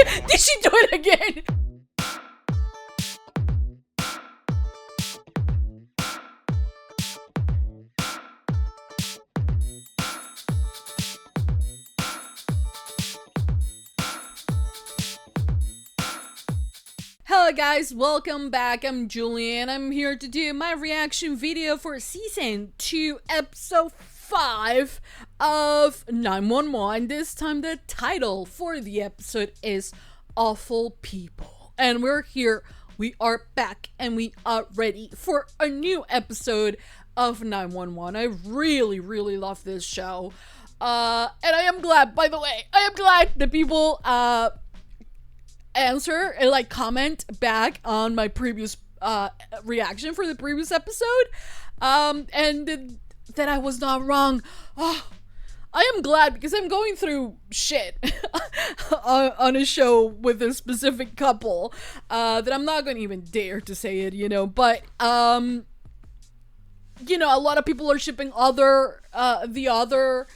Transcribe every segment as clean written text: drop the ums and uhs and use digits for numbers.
Did she do it again? Hello guys, welcome back. I'm Julie and I'm here to do my reaction video for season 2 episode 5 of 911. This time the title for the episode is Awful People. And we're here, we are back, and we are ready for a new episode of 911. I really love this show. And I am glad, by the way, I am glad the people answer and like comment back on my previous reaction for the previous episode, and that I was not wrong. Oh, I am glad because I'm going through shit on a show with a specific couple that I'm not gonna even dare to say it, you know, but you know, a lot of people are shipping the other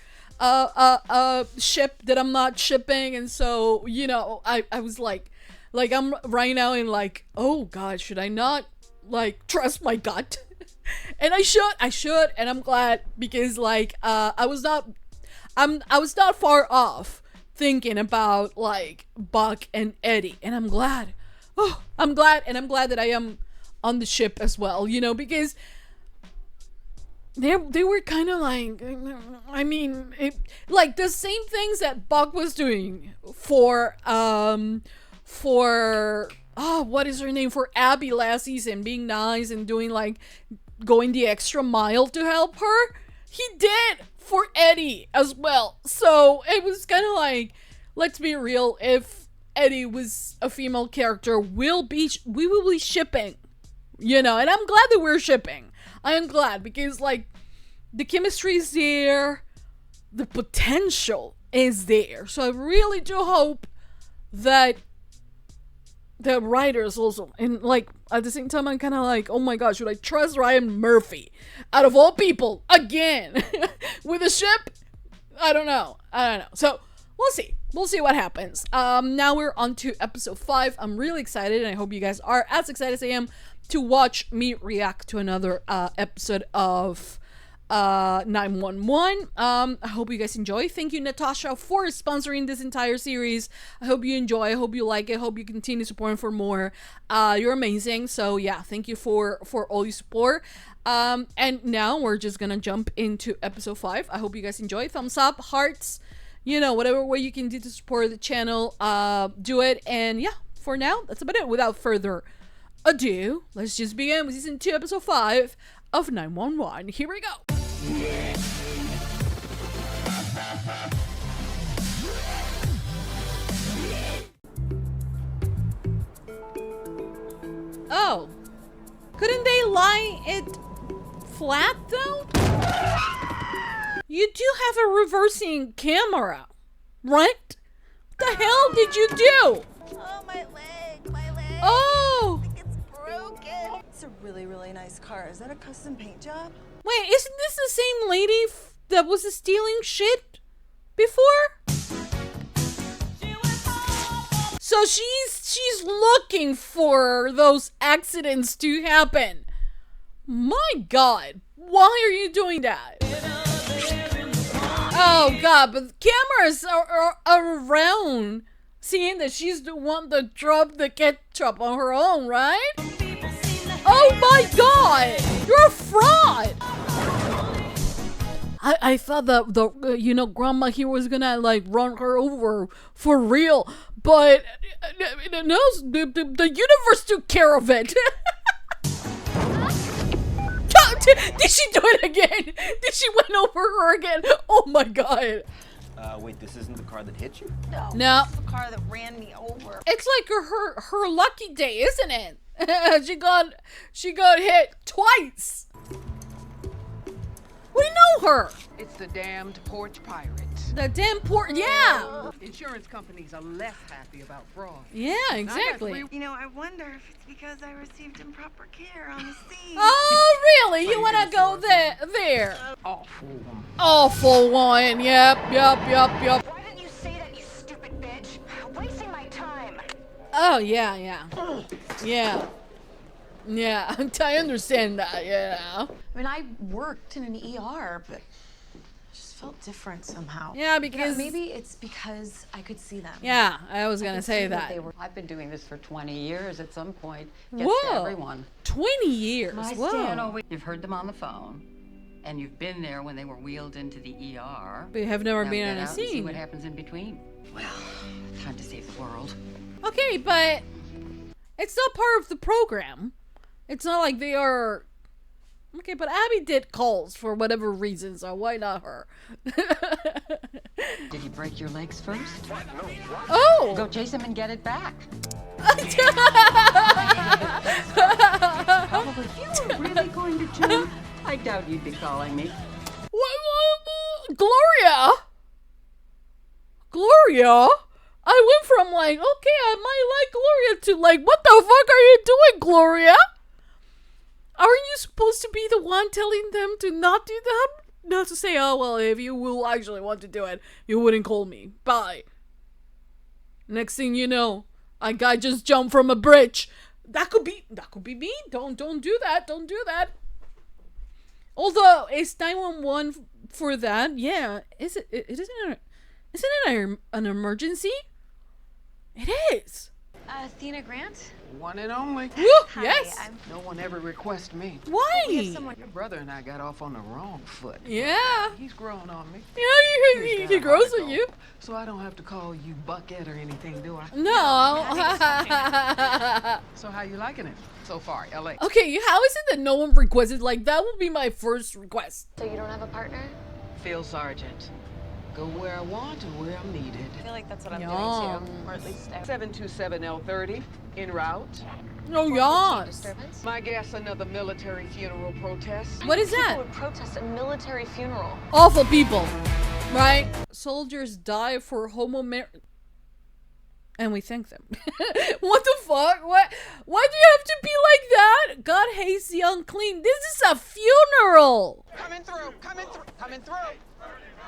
ship that I'm not shipping, and so, you know, I was like I'm right now in like, oh god, should I not like trust my gut? And I should, and I'm glad because like I was not far off thinking about like Buck and Eddie, and I'm glad. Oh, I'm glad that I am on the ship as well, you know, because they were kind of like, I mean, like the same things that Buck was doing for what is her name, for Abby last season, being nice and doing like going the extra mile to help her, he did for Eddie as well. So it was kind of like, let's be real, if Eddie was a female character, we will be shipping, you know, and I'm glad that we're shipping. I am glad because like the chemistry is there, the potential is there. So I really do hope that the writers also, and like at the same time I'm kind of like, oh my gosh, should I trust Ryan Murphy out of all people again with a ship? I don't know. So we'll see what happens. Now we're on to episode 5. I'm really excited, and I hope you guys are as excited as I am to watch me react to another episode of 911. I hope you guys enjoy. Thank you, Natasha, for sponsoring this entire series. I hope you enjoy. I hope you like it. I hope you continue supporting for more. You're amazing. So yeah, thank you for all your support. And now we're just gonna jump into episode 5. I hope you guys enjoy. Thumbs up, hearts, you know, whatever way you can do to support the channel, do it. And yeah, for now, that's about it. Without further ado, let's just begin with season 2 episode 5 of 911. Here we go. Oh, couldn't they lie it flat though? You do have a reversing camera, right? What the hell did you do? Oh, my leg. Oh! I think it's broken. It's a really nice car. Is that a custom paint job? Wait, isn't this the same lady that was stealing shit before? So she's looking for those accidents to happen. My god, why are you doing that? Oh god, but cameras are around, seeing that she's the one that dropped the ketchup on her own, right? Oh my god, you're a fraud. I thought that the you know, grandma here was gonna like run her over for real, but no, the universe took care of it. Did she do it again? Did she win over her again? Oh my god. Wait, this isn't the car that hit you? No. It's the car that ran me over. It's like her lucky day, isn't it? she got hit twice. We know her. It's the damned porch pirate. The damn port, yeah. Insurance companies are less happy about fraud. Yeah, exactly. You know, I wonder if it's because I received improper care on the scene. Oh, really? You want to go there? Awful woman. Awful one. Yep. Why didn't you say that, you stupid bitch? Wasting my time. Oh, yeah, yeah. Yeah. Yeah, I understand that, yeah. I mean, I worked in an ER, but it just felt different somehow. Yeah, You know, because... maybe it's because I could see them. Yeah, I was gonna could say see that. they were. I've been doing this for 20 years. At some point, gets Whoa. to everyone. 20 years, My whoa. stand always, you've heard them on the phone, and you've been there when they were wheeled into the ER. But you have never Now been get on a out and see scene. what happens in between. Well, time to save the world. Okay, but it's not part of the program. It's not like they are... Okay, but Abby did calls for whatever reason, so why not her? Did he break your legs first? Oh! Go chase him and get it back. Probably. If you were really going to choose, I doubt you'd be calling me. What? Gloria? Gloria? I went from like, okay, I might like Gloria to like, what the fuck are you doing, Gloria? Aren't you supposed to be the one telling them to not do that? Not to say, oh, well, if you will actually want to do it, you wouldn't call me. Bye. Next thing you know, a guy just jumped from a bridge. That could be me. Don't do that. Don't do that. Although, is 911 for that? Yeah. Isn't it an emergency? It is. Athena Grant? One and only. Woo, yes. No one ever requests me. Why? Your brother and I got off on the wrong foot. Yeah. He's grown on me. Yeah, he grows with you. So I don't have to call you Bucket or anything, do I? No. So how you liking it so far, LA? Okay, how is it that no one requested? Like, that would be my first request. So you don't have a partner? Field sergeant. Go where I want and where I'm needed. I feel like that's what I'm Yum. doing too. Or at least 727L30, en route. No, yawn. disturbance. My guess, another military funeral protest. What is People that? would protest a military funeral. Awful people, right? Soldiers die for and we thank them. What the fuck? Why do you have to be like that? God hates the unclean. This is a funeral. Coming through, coming through, coming through,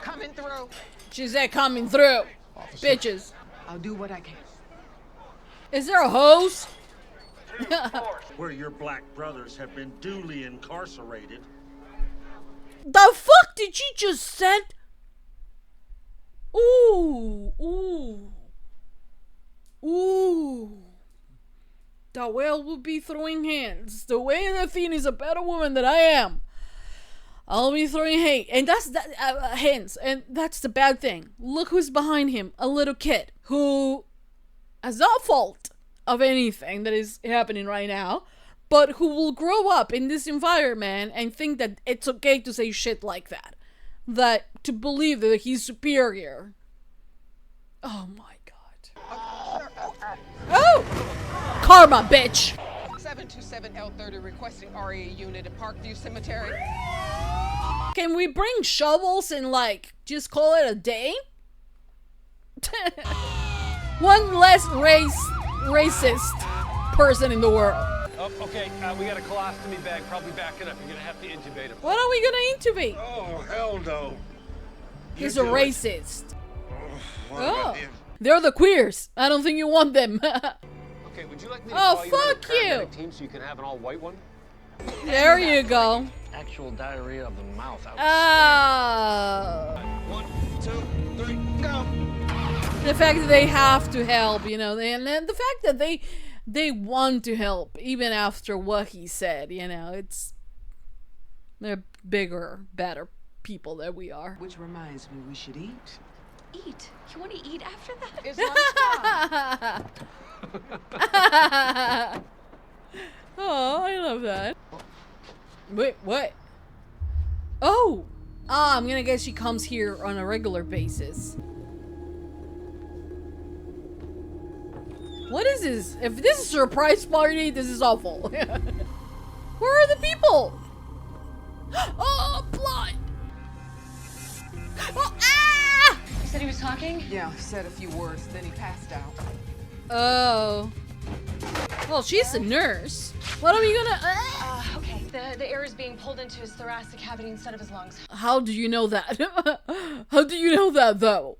coming through. She said coming through. Officer. Bitches. I'll do what I can. Is there a hose? Where your black brothers have been duly incarcerated. The fuck did you just said? Ooh, ooh, ooh. The whale will be throwing hands. The way Athena is a better woman than I am. I'll be throwing hate, and that's that hands, and that's the bad thing. Look who's behind him, a little kid who has no fault of anything that is happening right now, but who will grow up in this environment and think that it's okay to say shit like that. That to believe that he's superior. Oh my god. Oh! Karma, bitch! 727L30 requesting RA unit at Parkview Cemetery. Can we bring shovels and like just call it a day? One less racist person in the world. Oh, okay, we got a colostomy bag probably backing up. You're gonna have to intubate him. What are we gonna intubate? Oh, hell no. He's You a do it. racist. What about Oh, him? they're the queers. I don't think you want them. Okay, would you like me to Oh, call you into fuck the you. paramedic team so you can have an all-white one? There you go. Actual diarrhea of the mouth. Ah. 1, 2, 3, go. The fact that they have to help, you know, and then the fact that they want to help even after what he said, you know, they're bigger, better people than we are. Which reminds me, we should eat. Eat? You want to eat after that? It's lunchtime. Oh, I love that. Wait, what? Oh! Ah, I'm gonna guess she comes here on a regular basis. What is this? If this is a surprise party, this is awful. Where are the people? Oh, blood! Oh, ah! You said he was talking? Yeah, said a few words, then he passed out. Oh. Well, she's a nurse. What are we gonna... Okay. The air is being pulled into his thoracic cavity instead of his lungs. How do you know that? How do you know that, though?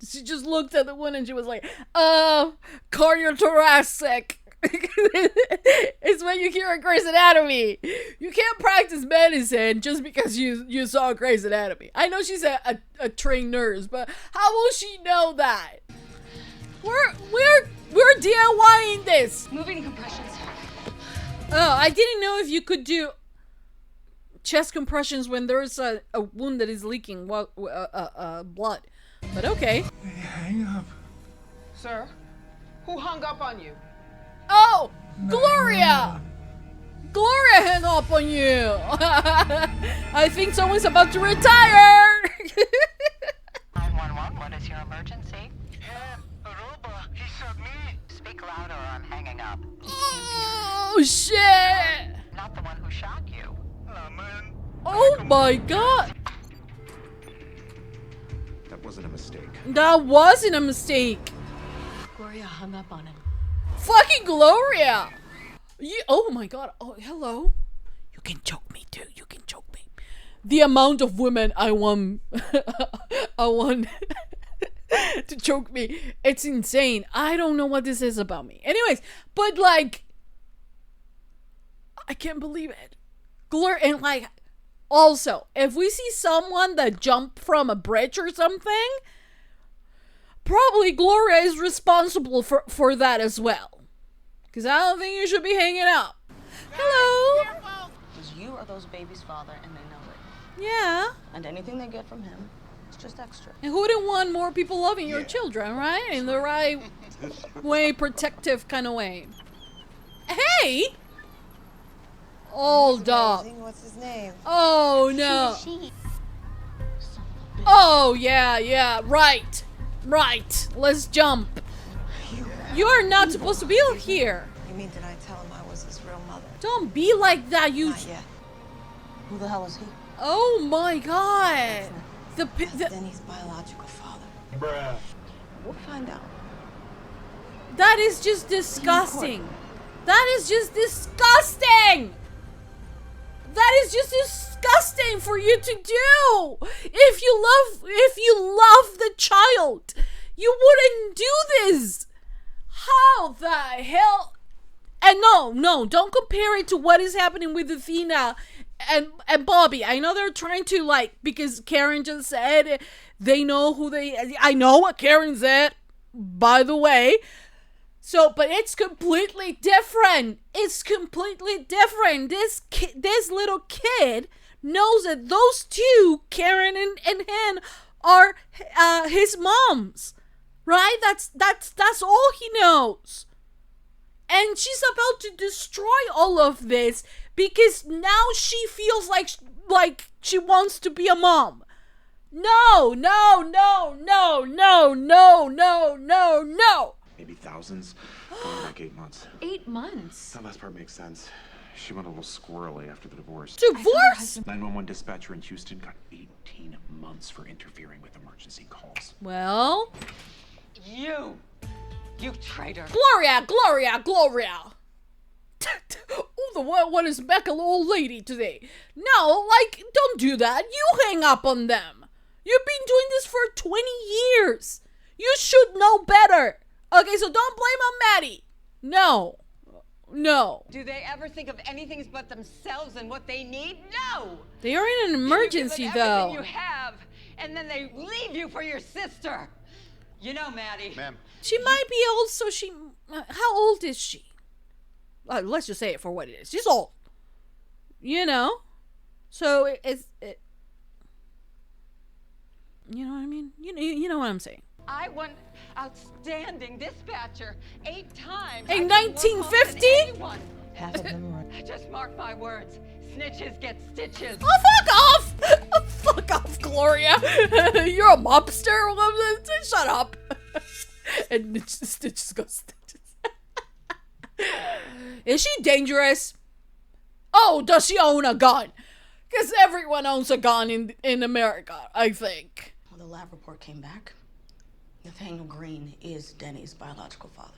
She just looked at the one and she was like, cardiothoracic. It's when you hear a Grey's Anatomy. You can't practice medicine just because you saw Grey's Anatomy. I know she's a trained nurse, but how will she know that? We're DIYing this. Moving compressions. Oh, I didn't know if you could do chest compressions when there's a wound that is leaking blood. But okay. Hang up. Sir, who hung up on you? Oh, Gloria! Gloria hung up on you. I think someone's about to retire. 911, what is your emergency? Aruba, he shot me. Speak louder or I'm hanging up. Oh shit! Not the one who shot you. Oh, man. Oh my god! That wasn't a mistake. That wasn't a mistake. Gloria hung up on him. Fucking Gloria! Oh my god. Oh, hello. You can choke me too. You can choke me. The amount of women I want to choke me, it's insane. I don't know what this is about me. Anyways, but like, I can't believe it. Gloria, and like, also, if we see someone that jumped from a bridge or something, probably Gloria is responsible for that as well. Because I don't think you should be hanging out. Hello. Because you are those babies' father and they know it. Yeah. And anything they get from him, it's just extra. And who wouldn't want more people loving your children, right? In the right way, protective kind of way. Hey! Hold up. What's his name? Oh, no. Oh, yeah, right. Right. Let's jump. You're not supposed to be here. You mean, did I tell him I was his real mother? Don't be like that, you... Not yet. Who the hell is he? Oh my god. That's Denny's biological father. Bruh. We'll find out. That is just disgusting. That is just disgusting. That is just disgusting for you to do. If you love the child, you wouldn't do this. How the hell? And no, don't compare it to what is happening with Athena and Bobby. I know they're trying to, like, because Karen just said they know who I know what Karen said, by the way. So, but it's completely different. It's completely different. This little kid knows that those two, Karen and Han, are his moms. Right? That's all he knows. And she's about to destroy all of this because now she feels like she wants to be a mom. No. Maybe thousands. Going back 8 months. 8 months? That last part makes sense. She went a little squirrely after the divorce. Divorce? 911 dispatcher in Houston got 18 months for interfering with emergency calls. Well... You traitor. Gloria! Oh, what is Becca, old lady today? No, like, don't do that. You hang up on them. You've been doing this for 20 years. You should know better. Okay, so don't blame on Maddie. No. Do they ever think of anything but themselves and what they need? No. They are in an emergency, you give them though. everything you have, and then they leave you for your sister. You know, Maddie. Ma'am. She might be old, so she... how old is she? Let's just say it for what it is. She's old. You know? So, it's... you know what I mean? You know what I'm saying. I won outstanding dispatcher 8 times. In 1950? Half of them are... Just mark my words. Snitches get stitches. Oh, fuck off! Oh, fuck off, Gloria. You're a mobster? Shut up. And Stitches go Stitches. Is she dangerous? Oh, does she own a gun? Because everyone owns a gun in America, I think. Well, the lab report came back. Nathaniel Green is Denny's biological father.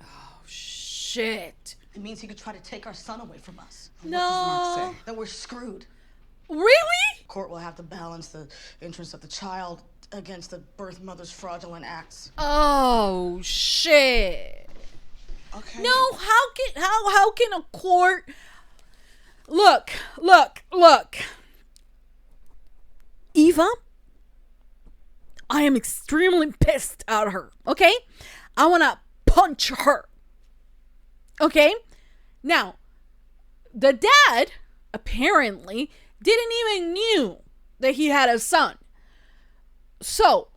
Oh, shit. It means he could try to take our son away from us. No. What does Mark say? That we're screwed. Really? Court will have to balance the interests of the child against the birth mother's fraudulent acts. Oh shit. Okay. No, how can a court look. Eva, I am extremely pissed at her, okay? I wanna punch her. Okay? Now, the dad apparently didn't even knew that he had a son. So,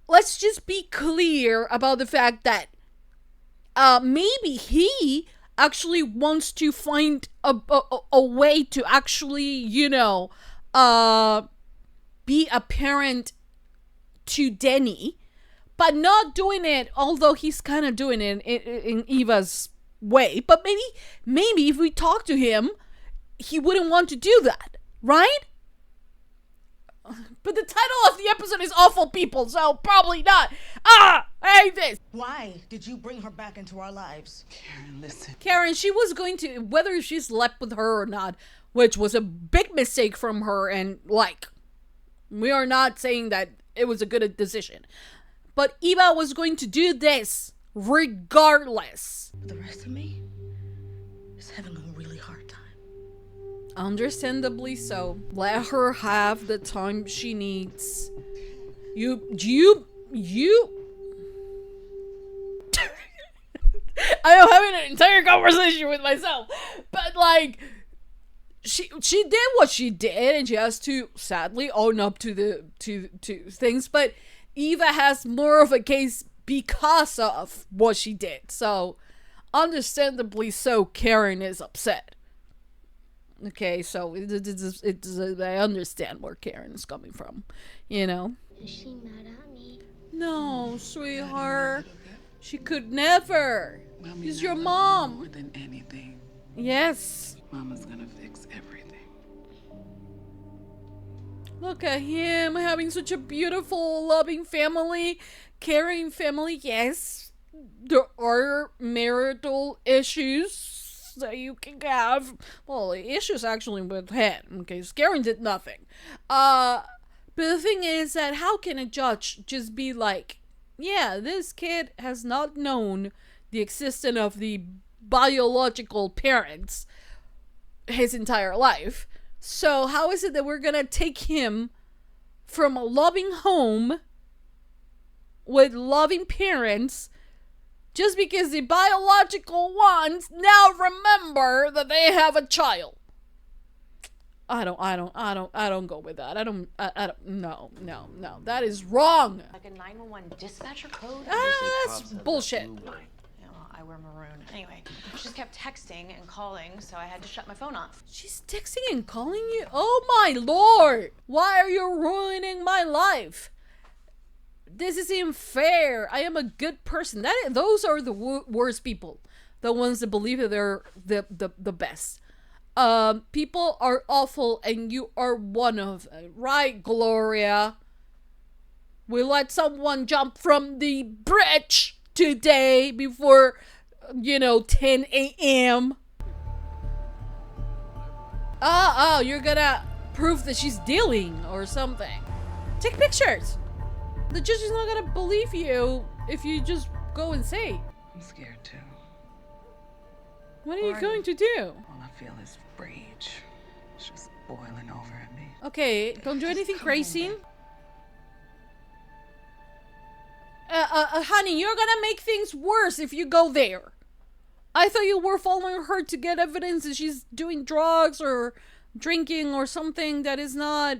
let's just be clear about the fact that maybe he actually wants to find a way to actually, be a parent to Denny, but not doing it, although he's kind of doing it in Eva's way. But maybe if we talk to him, he wouldn't want to do that, right? But the title of the episode is Awful People, so probably not. I hate this. Why did you bring her back into our lives? Karen, listen. Karen, she was going to, whether she slept with her or not, which was a big mistake from her, and we are not saying that it was a good decision. But Eva was going to do this regardless. The rest of me is having a really hard time. Understandably so. Let her have the time she needs. You I am having an entire conversation with myself. But she did what she did, and she has to sadly own up to things, but Eva has more of a case because of what she did. So understandably so, Karen is upset. Okay, so I understand where Karen is coming from, Is she mad at me? No, sweetheart. She could never. She's your mom. More than anything. Yes. Mama's gonna fix everything. Look at him having such a beautiful, loving family, caring family. Yes, there are marital issues that you can have. Well, issues actually with him. Okay, Karen did nothing. But the thing is that how can a judge just be like, yeah, this kid has not known the existence of the biological parents his entire life. So how is it that we're gonna take him from a loving home with loving parents just because the biological ones now remember that they have a child? I don't go with that. I don't, no. That is wrong. Like a 911 dispatcher code? That's bullshit. Yeah, well, I wear maroon. Anyway, she just kept texting and calling, so I had to shut my phone off. She's texting and calling you? Oh my lord! Why are you ruining my life? This is unfair. I am a good person. Those are the worst people. The ones that believe that they're the best. People are awful, and you are one of them. Right, Gloria? We let someone jump from the bridge today before, 10 a.m. Oh, you're gonna prove that she's dealing or something. Take pictures. The judge is not gonna believe you if you just go and say. I'm scared too. What are you going to do? All I feel is rage. It's just boiling over at me. Okay, don't do anything crazy. Honey, you're gonna make things worse if you go there. I thought you were following her to get evidence that she's doing drugs or drinking or something that is not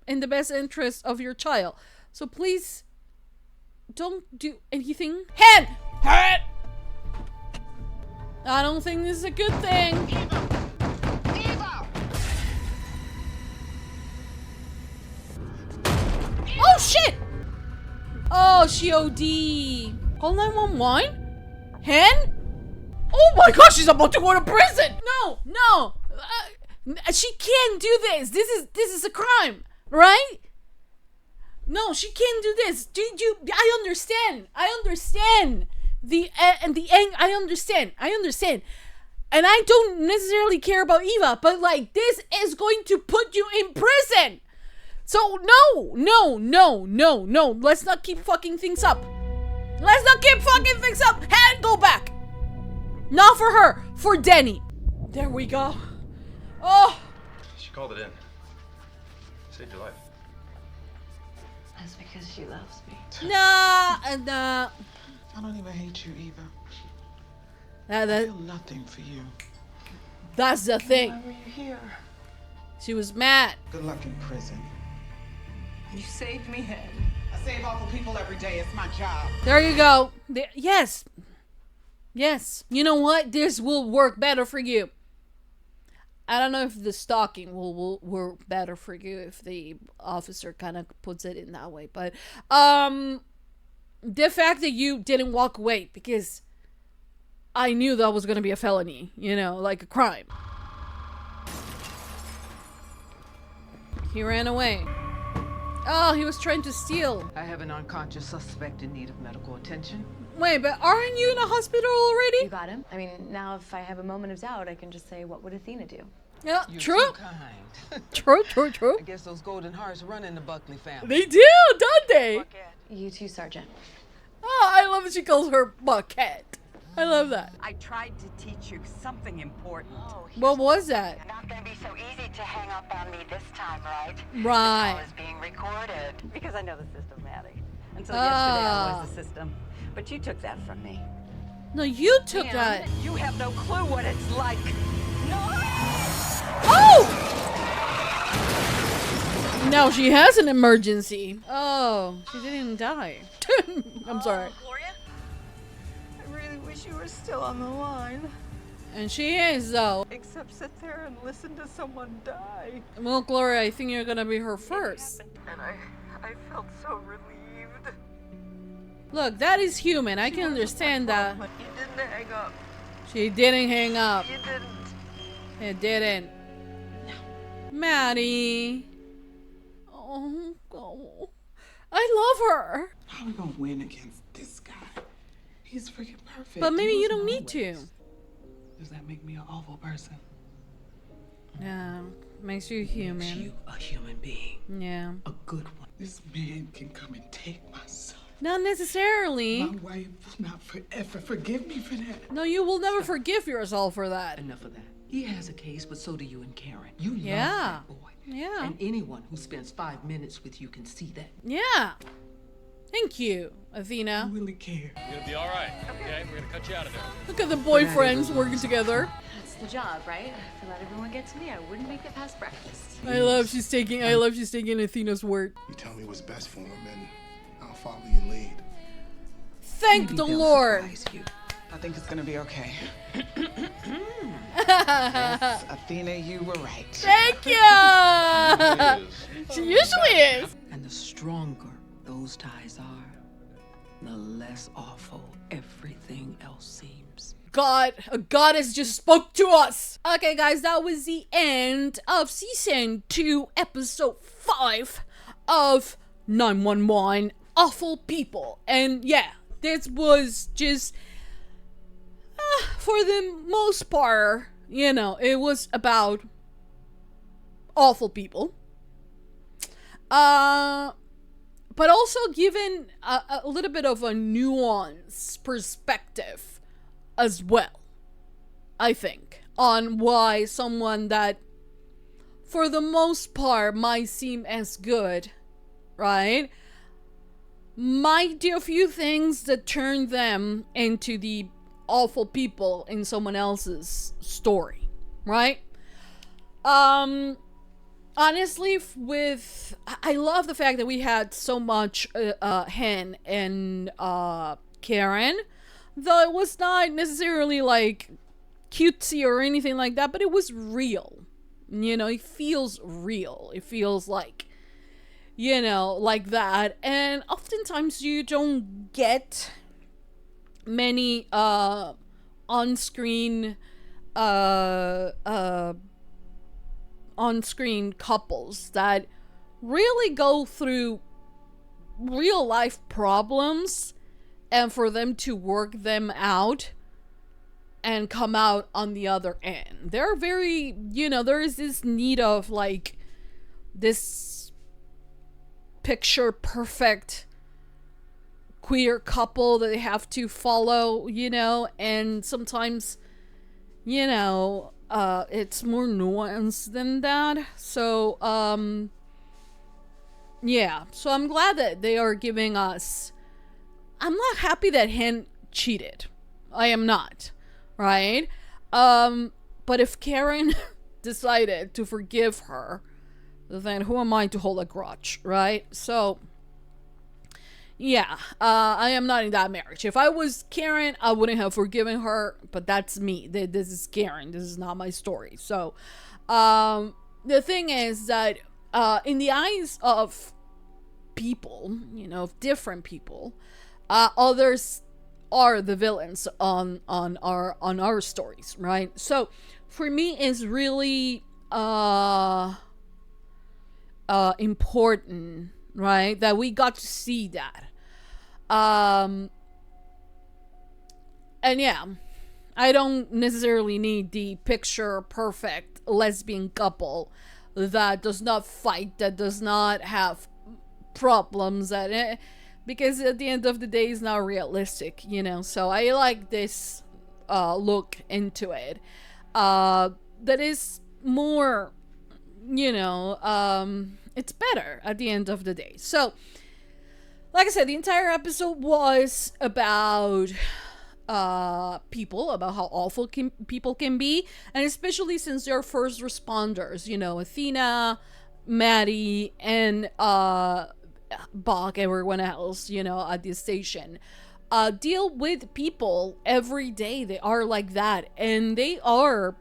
in the best interest of your child. So please, don't do anything. Hand! I don't think this is a good thing. Eva! Oh shit! Oh, she OD. Call 911? Hen? Oh my gosh, she's about to go to prison! No! She can't do this. This is a crime, right? No, she can't do this. I understand. I understand. I understand. And I don't necessarily care about Eva, but this is going to put you in prison. So no. Let's not keep fucking things up. And go back. Not for her, for Denny. There we go. Oh. She called it in. Saved your life. That's because she loves me. Nah. I don't even hate you either. I feel nothing for you. That's the thing. Why were you here? She was mad. Good luck in prison. You saved me, Hen. I save awful people every day. It's my job. There you go. Yes. You know what? This will work better for you. I don't know if the stalking will work better for you if the officer kind of puts it in that way. But the fact that you didn't walk away, because I knew that was going to be a felony, you know, like a crime. He ran away. Oh, he was trying to steal. I have an unconscious suspect in need of medical attention. Wait, but aren't you in a hospital already? You got him? I mean, now if I have a moment of doubt, I can just say, what would Athena do? Yeah, You're true. too kind. True. I guess those golden hearts run in the Buckley family. They do, don't they? You too, Sergeant. Oh, I love that she calls her Bucket. I love that. I tried to teach you something important. What was that? Not gonna be so easy to hang up on me this time, right? Right. The call is being recorded. Because I know the system, Maddie. Until yesterday I was the system. But you took that from me. No, you took that. You have no clue what it's like. Oh! Now she has an emergency. Oh, she didn't die. I'm sorry. Gloria? I really wish you were still on the line. And she is, though. Except sit there and listen to someone die. Well, Gloria, I think you're gonna be her first. And I felt so relieved. Look, that is human. I can understand that. You didn't hang up. She didn't hang up. You didn't. It didn't. Maddie. Oh, I love her. How are we gonna win against this guy? He's freaking perfect. But maybe He you was don't need always. to. Does that make me an awful person? Yeah, makes you human. Makes you a human being. Yeah. A good one. This man can come and take my son. Not necessarily. My wife will not forever forgive me for that. No, you will never forgive yourself for that. Enough of that. He has a case, but so do you and Karen. You love Yeah. that boy. Yeah. And anyone who spends 5 minutes with you can see that. Yeah. Thank you, Athena. I really care. You're gonna be all right. Okay, we're gonna cut you out of there. Look at the boyfriends working together. That's the job, right? If I let everyone get to me, I wouldn't make it past breakfast. I love she's taking Athena's word. You tell me what's best for him, and I'll follow your lead. Thank Maybe the they'll Lord. surprise you. I think it's gonna be okay. Yes, Athena, you were right. Thank you. She usually is. And the stronger those ties are, the less awful everything else seems. God, a goddess just spoke to us. Okay, guys, that was the end of season 2, episode 5 of 911 Awful People. And yeah, this was just, for the most part, you know, it was about awful people. But also given a little bit of a nuanced perspective as well, I think, on why someone that for the most part might seem as good, right, might do a few things that turn them into the awful people in someone else's story, right? Honestly, I love the fact that we had so much Hen and Karen, though it was not necessarily like cutesy or anything like that, but it was real. You know, it feels real. It feels like, you know, like that. And oftentimes you don't get many on-screen couples that really go through real life problems and for them to work them out and come out on the other end. They're very, you know, there is this need of like this picture perfect queer couple that they have to follow, and sometimes, it's more nuanced than that. So, yeah. So I'm glad that they are giving us... I'm not happy that Hen cheated. I am not. Right? But if Karen decided to forgive her, then who am I to hold a grudge, right? So, yeah, I am not in that marriage. If I was Karen, I wouldn't have forgiven her, but that's me. This is Karen. This is not my story. So, the thing is that in the eyes of people, of different people, others are the villains on our stories, right? So, for me, it's really important, right, that we got to see that. And yeah, I don't necessarily need the picture perfect lesbian couple that does not fight, that does not have problems, because at the end of the day it's not realistic, so I like this look into it that is more, it's better at the end of the day. So, like I said, the entire episode was about people, about how awful people can be, and especially since they're first responders, Athena, Maddie, and Buck, everyone else, at the station, deal with people every day. They are like that, and they are,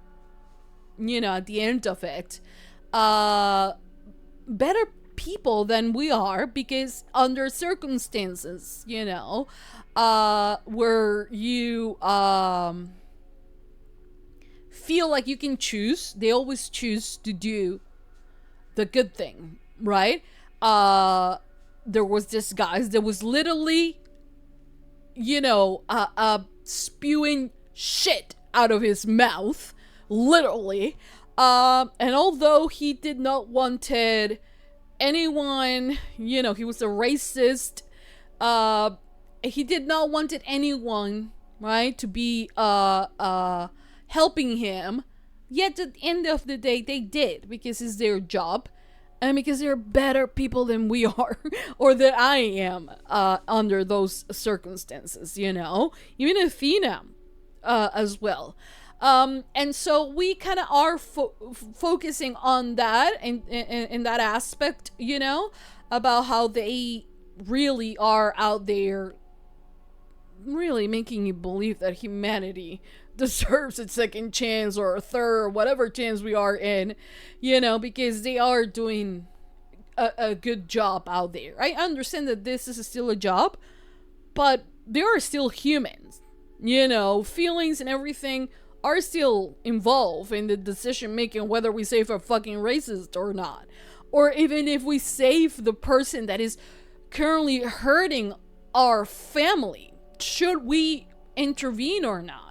at the end of it, better people than we are, because under circumstances, where you feel like you can choose, they always choose to do the good thing, right? There was this guy that was literally, spewing shit out of his mouth, literally. And although he did not wanted anyone, he was a racist, he did not wanted anyone, right, to be helping him. Yet at the end of the day, they did, because it's their job, and because they're better people than we are, or that I am, under those circumstances, even Athena, as well. And so we kind of are focusing on that, in that aspect, about how they really are out there really making you believe that humanity deserves a second chance, or a third, or whatever chance we are in, because they are doing a good job out there. I understand that this is still a job, but they are still humans, feelings and everything are still involved in the decision making, whether we save a fucking racist or not, or even if we save the person that is currently hurting our family, should we intervene or not?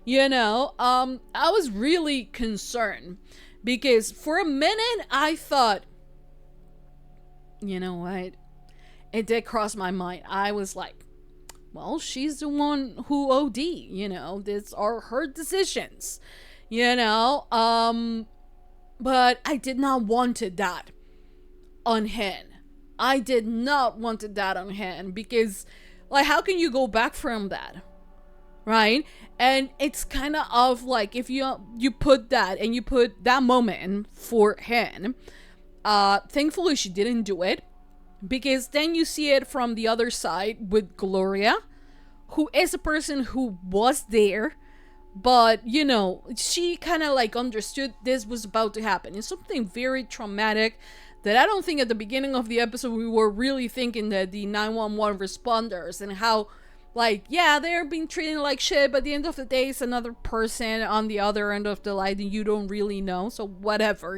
I was really concerned, because for a minute I thought, what, it did cross my mind. I was like, well, she's the one who OD, these are her decisions, but I did not wanted that on Hen. I did not wanted that on Hen, because, like, how can you go back from that, right? And it's kind of like, if you put that, and you put that moment for Hen, thankfully she didn't do it, because then you see it from the other side with Gloria, who is a person who was there, but, she kind of like understood this was about to happen. It's something very traumatic that I don't think at the beginning of the episode we were really thinking that the 911 responders, and how, like, yeah, they're being treated like shit, but at the end of the day, it's another person on the other end of the line and you don't really know, so whatever,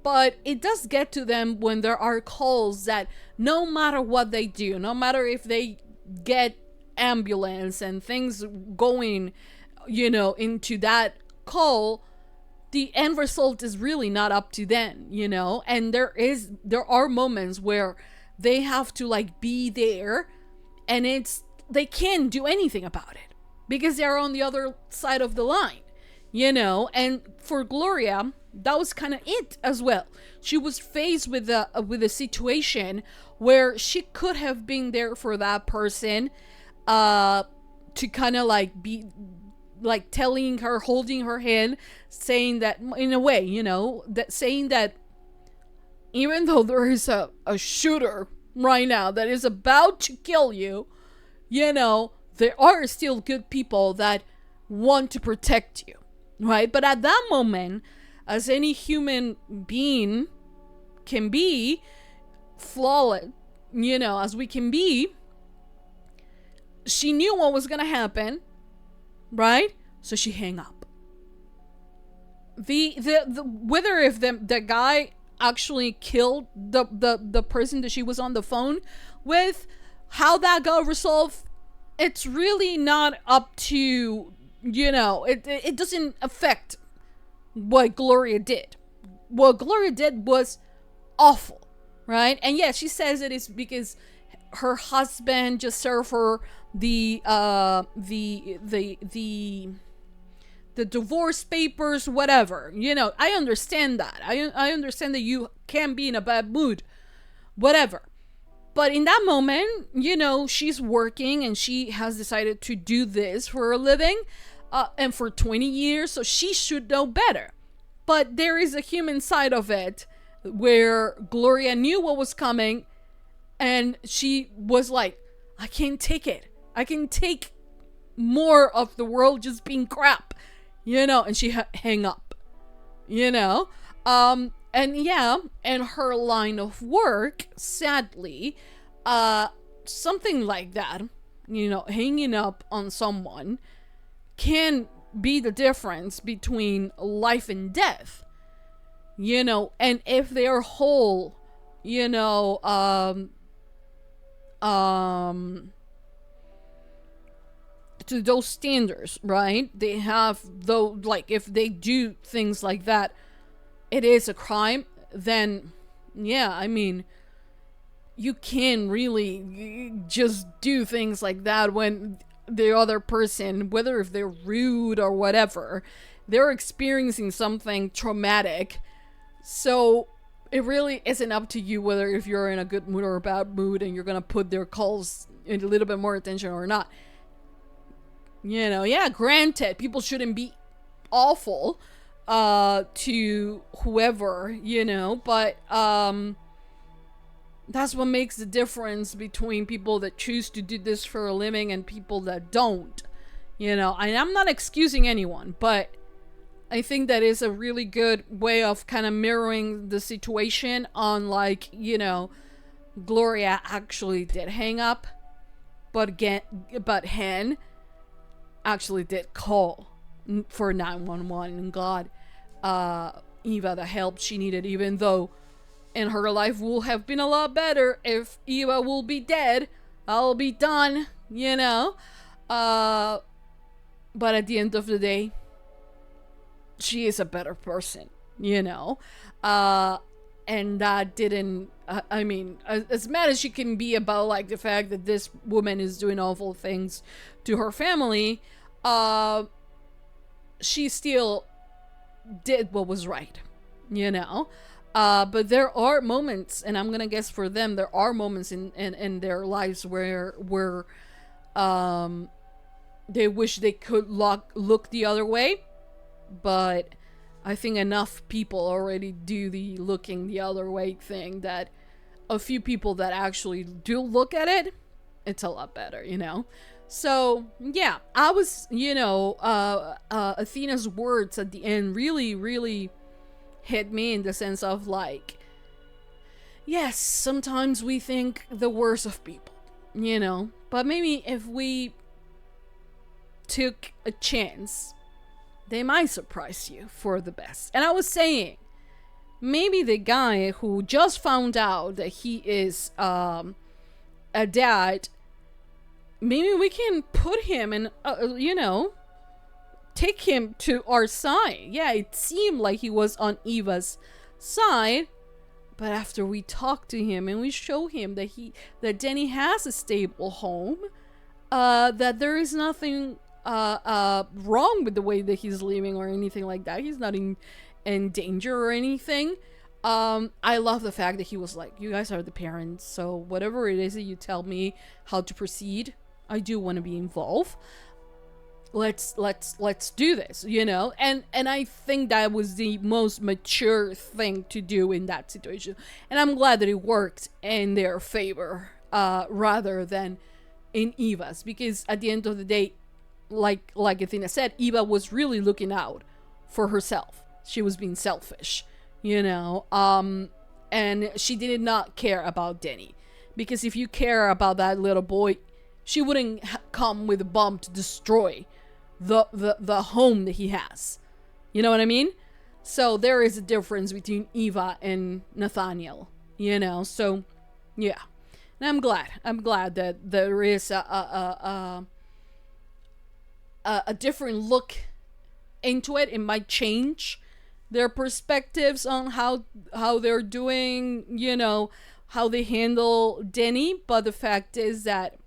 But it does get to them when there are calls that no matter what they do, no matter if they get ambulance and things going, into that call, the end result is really not up to them, and there are moments where they have to like be there, and they can't do anything about it because they're on the other side of the line, you know. And for Gloria, that was kind of it as well. She was faced with a situation where she could have been there for that person, to kind of like be like telling her, holding her hand, saying that, in a way, you know, that saying that even though there is a shooter right now that is about to kill you, you know, there are still good people that want to protect you, right? But at that moment, as any human being can be, flawed, you know, as we can be, she knew what was gonna happen, right? So she hung up. The whether if the guy actually killed the person that she was on the phone with, how that got resolved, it's really not up to, you know, it doesn't affect what Gloria did. What Gloria did was awful, right? And yeah, she says it is because her husband just served her the divorce papers, whatever. You know, I understand that. I understand that you can be in a bad mood, whatever. But in that moment, you know, she's working and she has decided to do this for a living, and for 20 years, so she should know better. But there is a human side of it where Gloria knew what was coming, and she was like, I can't take it. I can take more of the world just being crap, you know, and she hang up, you know. And yeah, and her line of work, sadly, something like that, you know, hanging up on someone can be the difference between life and death, you know. And if they're whole, you know, to those standards, right? They have, though, like, if they do things like that, it is a crime, then yeah, I mean, you can really just do things like that when the other person, whether if they're rude or whatever, they're experiencing something traumatic. So it really isn't up to you whether if you're in a good mood or a bad mood and you're gonna put their calls in a little bit more attention or not. You know, yeah, granted, people shouldn't be awful to whoever, you know, but that's what makes the difference between people that choose to do this for a living and people that don't, you know. And I'm not excusing anyone, but I think that is a really good way of kind of mirroring the situation on, like, you know, Gloria actually did hang up, but Hen actually did call for 911 and got Eva the help she needed, even though in her life will have been a lot better if Eva will be dead. I'll be done, you know. But at the end of the day, she is a better person, you know. And that didn't, I mean, as mad as she can be about, like, the fact that this woman is doing awful things to her family, she still did what was right, you know. But there are moments, and I'm gonna guess for them, there are moments in their lives where they wish they could look the other way. But I think enough people already do the looking the other way thing that a few people that actually do look at it, it's a lot better, you know. So yeah, I was, you know, Athena's words at the end really hit me in the sense of, like, yes, sometimes we think the worst of people, you know, but maybe if we took a chance, they might surprise you for the best. And I was saying, maybe the guy who just found out that he is a dad, maybe we can put him in, you know, take him to our side. Yeah, it seemed like he was on Eva's side, But after we talk to him and we show him that Danny has a stable home, that there is nothing wrong with the way that he's living or anything like that. He's not in danger or anything. I love the fact that he was like, you guys are the parents, so whatever it is that you tell me how to proceed, I do want to be involved. Let's do this, you know? And I think that was the most mature thing to do in that situation. And I'm glad that it worked in their favor, rather than in Eva's, because at the end of the day, like Athena said, Eva was really looking out for herself. She was being selfish, you know? And she did not care about Danny, because if you care about that little boy, she wouldn't come with a bomb to destroy the home that he has. You know what I mean? So there is a difference between Eva and Nathaniel, you know? So yeah. And I'm glad that there is a different look into it. It might change their perspectives on how they're doing, you know, how they handle Denny. But the fact is that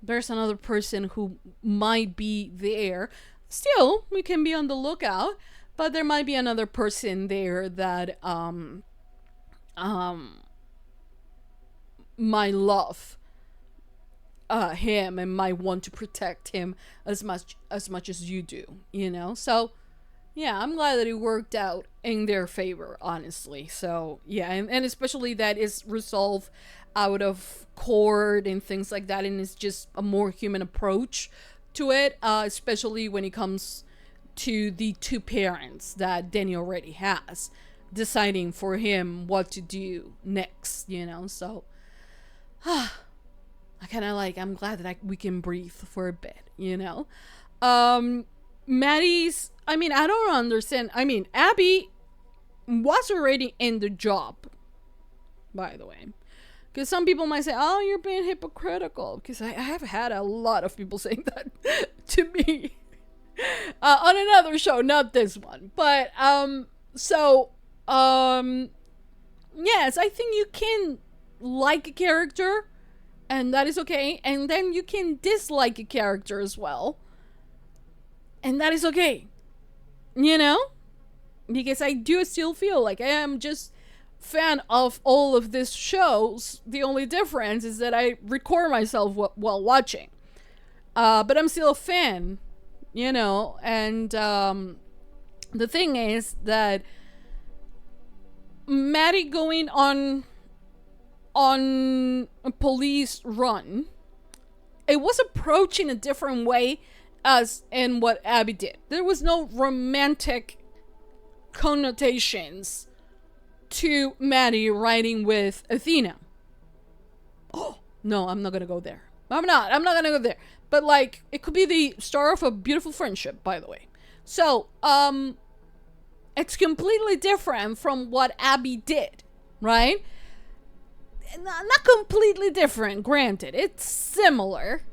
there's another person who might be there. Still, we can be on the lookout, but there might be another person there that might love him and might want to protect him as much as you do, you know? So yeah, I'm glad that it worked out in their favor, honestly. So yeah, and especially that is resolved out of court and things like that, and it's just a more human approach to it, especially when it comes to the two parents that Danny already has, deciding for him what to do next, you know? So I kind of I'm glad that we can breathe for a bit, you know? Maddie's, I mean, I don't understand. I mean, Abby was already in the job, by the way. Because some people might say, oh, you're being hypocritical. Because I have had a lot of people saying that to me. On another show, not this one. But, yes, I think you can like a character, and that is okay. And then you can dislike a character as well, and that is okay. You know? Because I do still feel like I am just fan of all of these shows. The only difference is that I record myself while watching. But I'm still a fan, you know? And the thing is that Maddie going on a police run, it was approached in a different way as in what Abby did. There was no romantic connotations to Maddie riding with Athena. Oh, no, I'm not gonna go there. I'm not gonna go there. But it could be the start of a beautiful friendship, by the way. So, it's completely different from what Abby did, right? Not completely different, granted. It's similar,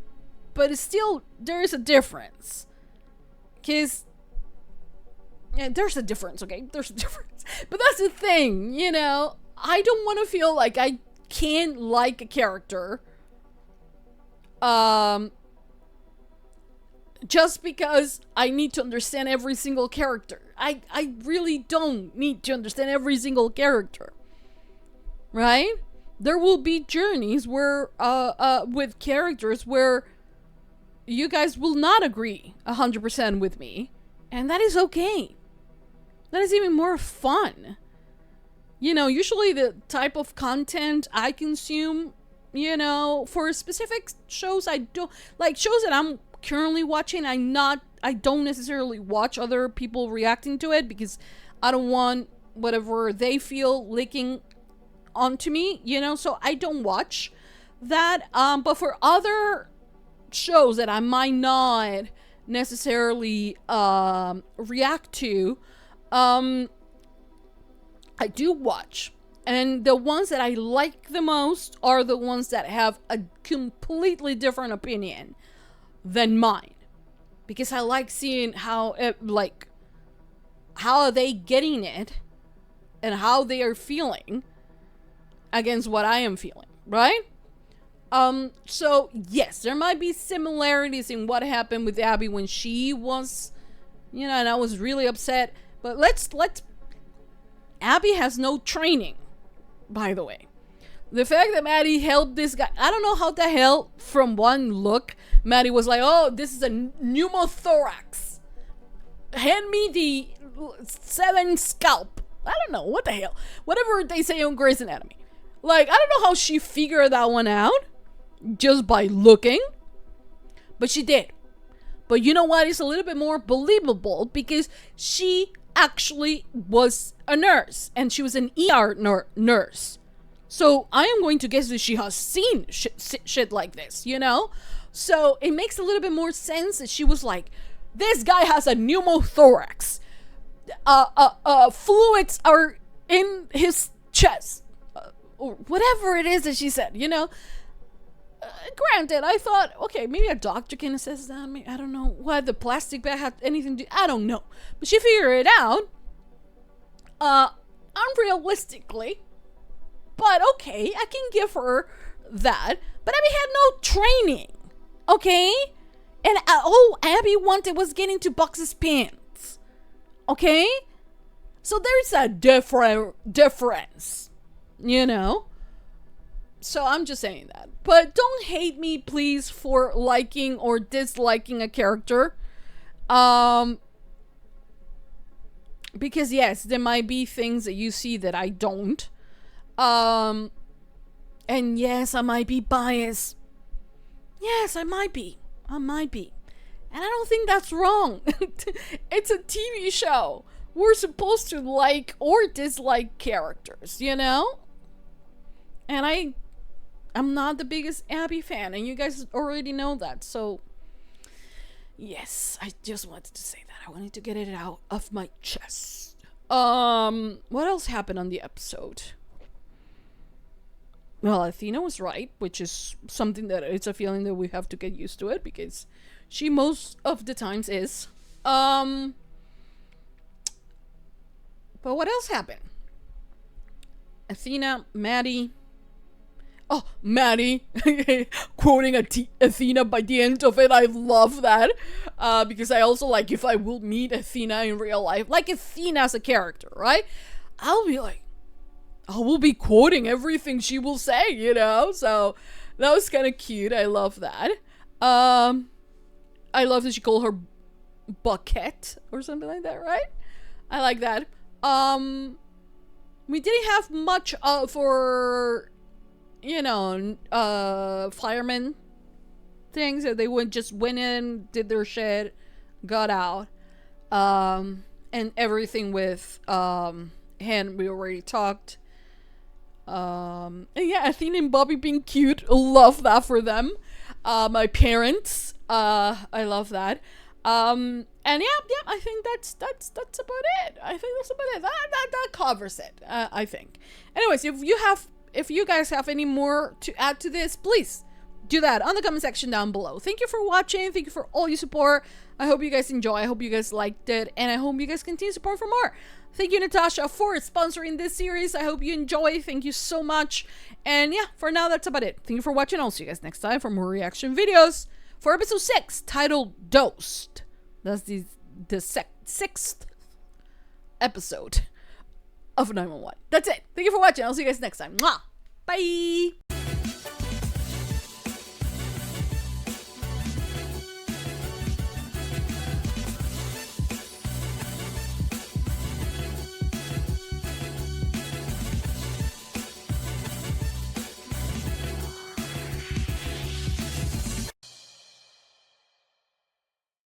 but it's still, there is a difference. Because yeah, there's a difference, okay? There's a difference. But that's the thing, you know? I don't want to feel like I can't like a character just because I need to understand every single character. I really don't need to understand every single character. Right? There will be journeys where with characters where you guys will not agree 100% with me, and that is okay. That is even more fun. You know, usually the type of content I consume, you know, for specific shows, I don't like shows that I'm currently watching. I don't necessarily watch other people reacting to it because I don't want whatever they feel leaking onto me, you know, so I don't watch that. But for other shows that I might not necessarily react to, I do watch. And the ones that I like the most are the ones that have a completely different opinion than mine. Because I like seeing how are they getting it? and how they are feeling against what I am feeling, right? So yes, there might be similarities in what happened with Abby when she was, you know, and I was really upset. But let's Abby has no training, by the way. The fact that Maddie helped this guy, I don't know how the hell from one look Maddie was like, oh, this is a pneumothorax. Hand me the 7 scalp. I don't know, what the hell. Whatever they say on Grey's Anatomy. Like, I don't know how she figured that one out just by looking. But she did. But you know what? It's a little bit more believable because she actually was a nurse. And she was an ER nurse. So I am going to guess that she has seen shit like this, you know? So it makes a little bit more sense that she was like, this guy has a pneumothorax. Fluids are in his chest. Or whatever it is that she said, you know? Granted, I thought, okay, maybe a doctor can assess that. Maybe, I don't know what the plastic bag had anything to do. I don't know. But she figured it out. Unrealistically. But okay, I can give her that. But Abby had no training. Okay? And all Abby wanted was getting to Buck's pants. Okay? So there's a difference. You know? So I'm just saying that. But don't hate me, please, for liking or disliking a character. Because yes, there might be things that you see that I don't. And yes, I might be biased. Yes, I might be. And I don't think that's wrong. It's a TV show. We're supposed to like or dislike characters, you know? And I'm not the biggest Abby fan, and you guys already know that. So, yes, I just wanted to say that. I wanted to get it out of my chest. What else happened on the episode? Well, Athena was right, which is something that it's a feeling that we have to get used to it because she most of the times is. But what else happened? Athena, Maddie. Oh, Maddie quoting Athena by the end of it. I love that. Because I also like if I will meet Athena in real life, like Athena as a character, right? I'll be like, I will be quoting everything she will say, you know? So that was kind of cute. I love that. I love that she called her Bucket or something like that, right? I like that. We didn't have much for, you know, firemen things. That they would just went in, did their shit, got out. And everything with Hen, we already talked. And yeah, Athena and Bobby being cute. Love that for them. My parents. I love that. And yeah, I think that's about it. I think that's about it. That covers it. I think. Anyways, if you guys have any more to add to this, please do that on the comment section down below. Thank you for watching. Thank you for all your support. I hope you guys enjoy. I hope you guys liked it, and I hope you guys continue to support for more. Thank you, Natasha, for sponsoring this series. I hope you enjoy. Thank you so much. And yeah, for now, that's about it. Thank you for watching. I'll see you guys next time for more reaction videos for episode 6, titled Dosed. That's the 6th episode of 911. That's it. Thank you for watching. I'll see you guys next time. Mwah! Bye!